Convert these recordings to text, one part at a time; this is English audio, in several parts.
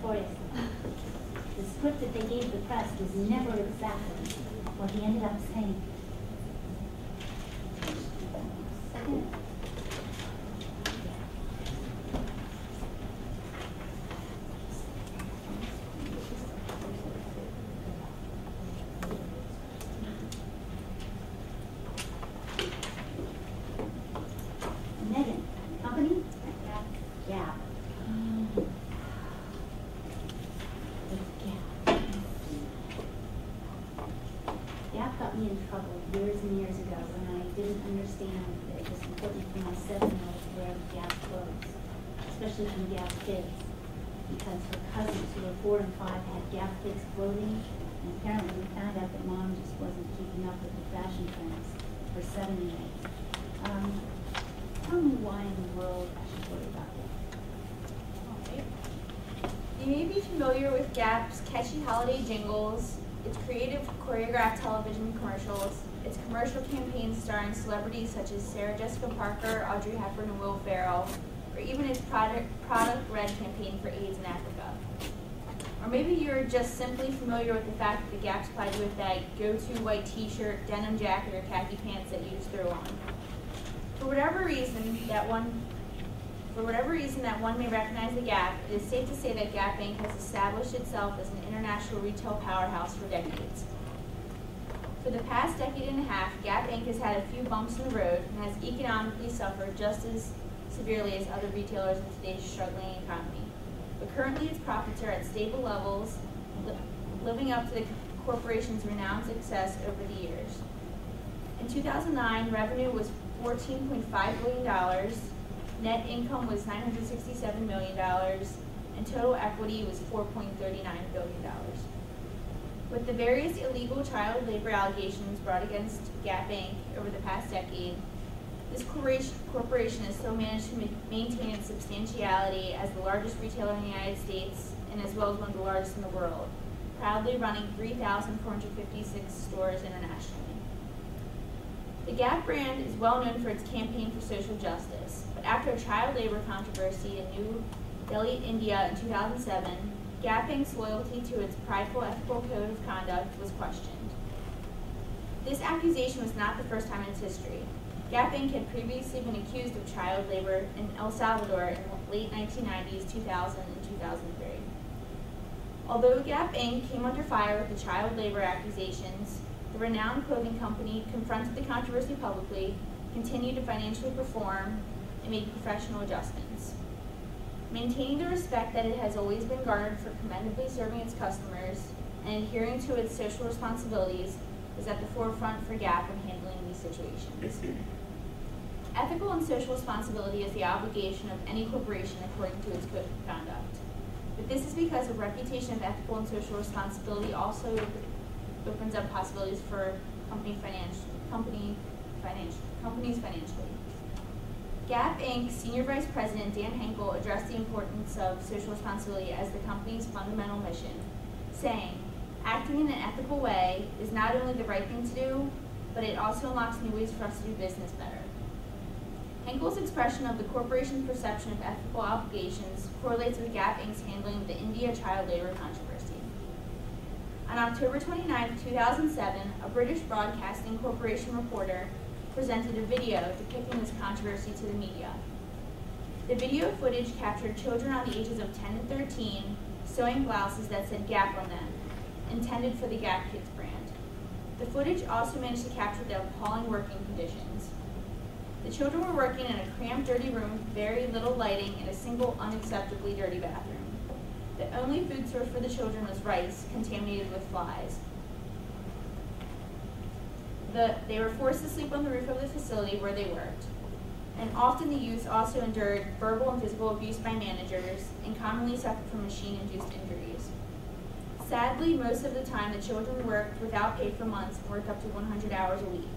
notoriously. The script that they gave the press was never exactly what he ended up saying. Second. Megan, company? Gap. Gap got me in trouble years and years ago when I didn't understand that it was important for my 7-year-old to wear Gap clothes, especially from Gap kids, because her cousins who were 4 and 5 had Gap kids clothing, and apparently we found out that mom just wasn't keeping up with the fashion trends for 7-year-olds. Tell me why in the world I should worry about that. Okay. You may be familiar with Gap's catchy holiday jingles, its creative choreographed television commercials, its commercial campaigns starring celebrities such as Sarah Jessica Parker, Audrey Hepburn, and Will Ferrell, or even its Product Red campaign for AIDS in Africa. Or maybe you're just simply familiar with the fact that the Gap supplied you with that go-to white t-shirt, denim jacket, or khaki pants that you just throw on. For whatever reason that one may recognize the Gap, it is safe to say that Gap Inc. has established itself as an international retail powerhouse for decades. For the past decade and a half, Gap Inc. has had a few bumps in the road and has economically suffered just as severely as other retailers in today's struggling economy. But currently its profits are at stable levels, living up to the corporation's renowned success over the years. In 2009, revenue was $14.5 billion, net income was $967 million, and total equity was $4.39 billion. With the various illegal child labor allegations brought against Gap Inc. over the past decade, this corporation has still managed to maintain its substantiality as the largest retailer in the United States and as well as one of the largest in the world, proudly running 3,456 stores internationally. The Gap brand is well known for its campaign for social justice, but after a child labor controversy in New Delhi, India in 2007, Gap Inc.'s loyalty to its prideful ethical code of conduct was questioned. This accusation was not the first time in its history. Gap Inc. had previously been accused of child labor in El Salvador in the late 1990s, 2000, and 2003. Although Gap Inc. came under fire with the child labor accusations, the renowned clothing company confronted the controversy publicly, continued to financially perform, and made professional adjustments. Maintaining the respect that it has always been garnered for commendably serving its customers and adhering to its social responsibilities is at the forefront for Gap in handling these situations. Ethical and social responsibility is the obligation of any corporation according to its code of conduct. But this is because a reputation of ethical and social responsibility also opens up possibilities for companies financially. Gap Inc. Senior Vice President Dan Henkel addressed the importance of social responsibility as the company's fundamental mission, saying, "Acting in an ethical way is not only the right thing to do, but it also unlocks new ways for us to do business better." Henkel's expression of the corporation's perception of ethical obligations correlates with Gap Inc.'s handling of the India child labor controversy. On October 29, 2007, a British Broadcasting Corporation reporter presented a video depicting this controversy to the media. The video footage captured children on the ages of 10 and 13 sewing blouses that said Gap on them, intended for the Gap Kids brand. The footage also managed to capture the appalling working conditions. The children were working in a cramped, dirty room with very little lighting and a single unacceptably dirty bathroom. The only food source for the children was rice, contaminated with flies. They were forced to sleep on the roof of the facility where they worked. And often the youth also endured verbal and physical abuse by managers and commonly suffered from machine-induced injuries. Sadly, most of the time the children worked without pay for months and worked up to 100 hours a week.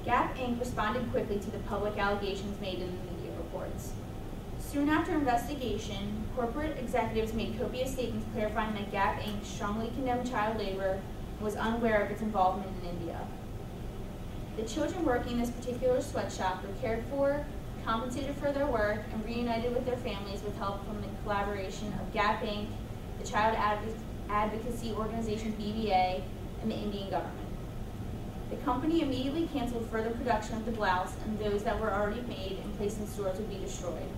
Gap Inc. responded quickly to the public allegations made in the media reports. Soon after investigation, corporate executives made copious statements clarifying that Gap Inc. strongly condemned child labor and was unaware of its involvement in India. The children working in this particular sweatshop were cared for, compensated for their work, and reunited with their families with help from the collaboration of Gap Inc., the Child Advocacy Organization BBA, and the Indian government. The company immediately canceled further production of the blouse, and those that were already made and placed in stores would be destroyed.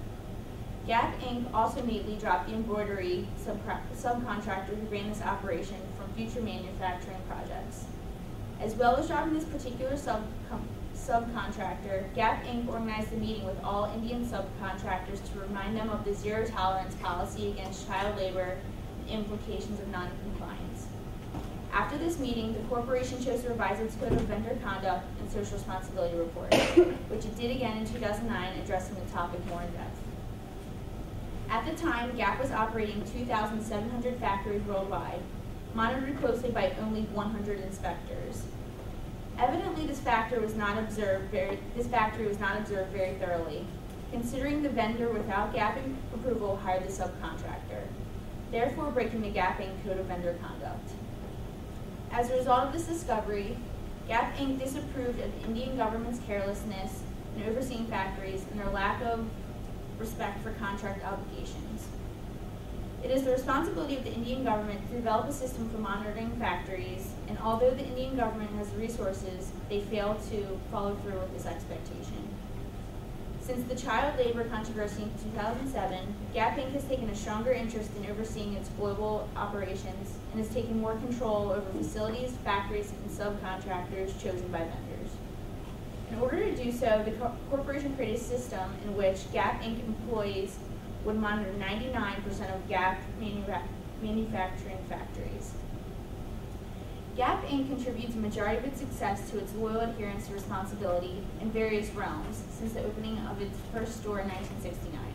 Gap Inc. also immediately dropped the embroidery subcontractor who ran this operation from future manufacturing projects. As well as dropping this particular subcontractor, Gap Inc. organized a meeting with all Indian subcontractors to remind them of the zero-tolerance policy against child labor and implications of non-compliance. After this meeting, the corporation chose to revise its Code of Vendor Conduct and Social Responsibility Report, which it did again in 2009, addressing the topic more in depth. At the time, Gap was operating 2,700 factories worldwide, monitored closely by only 100 inspectors. Evidently, this factory was not observed very thoroughly, considering the vendor without Gap Inc. approval hired the subcontractor, therefore breaking the Gap Inc. Code of Vendor Conduct. As a result of this discovery, Gap Inc. disapproved of the Indian government's carelessness in overseeing factories and their lack of respect for contract obligations. It is the responsibility of the Indian government to develop a system for monitoring factories, and although the Indian government has the resources, they fail to follow through with this expectation. Since the child labor controversy in 2007, Gap Inc. has taken a stronger interest in overseeing its global operations and has taken more control over facilities, factories, and subcontractors chosen by vendors. In order to do so, the corporation created a system in which Gap Inc. employees would monitor 99% of Gap manufacturing factories. Gap Inc. contributes a majority of its success to its loyal adherence to responsibility in various realms since the opening of its first store in 1969,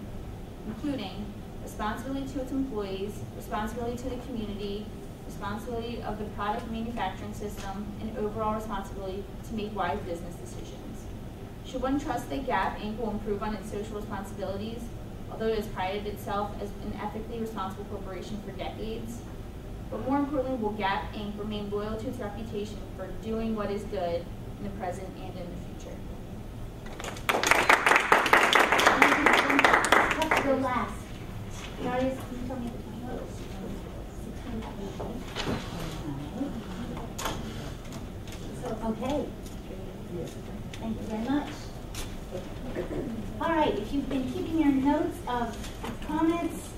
including responsibility to its employees, responsibility to the community, responsibility of the product manufacturing system, and overall responsibility to make wise business decisions. Should one trust that Gap Inc. will improve on its social responsibilities, although it has prided itself as an ethically responsible corporation for decades? But more importantly, will Gap Inc. remain loyal to its reputation for doing what is good in the present and in the future? Let's go last. Darius, can you tell me the time? Okay. Thank you very much. All right, if you've been keeping your notes of comments,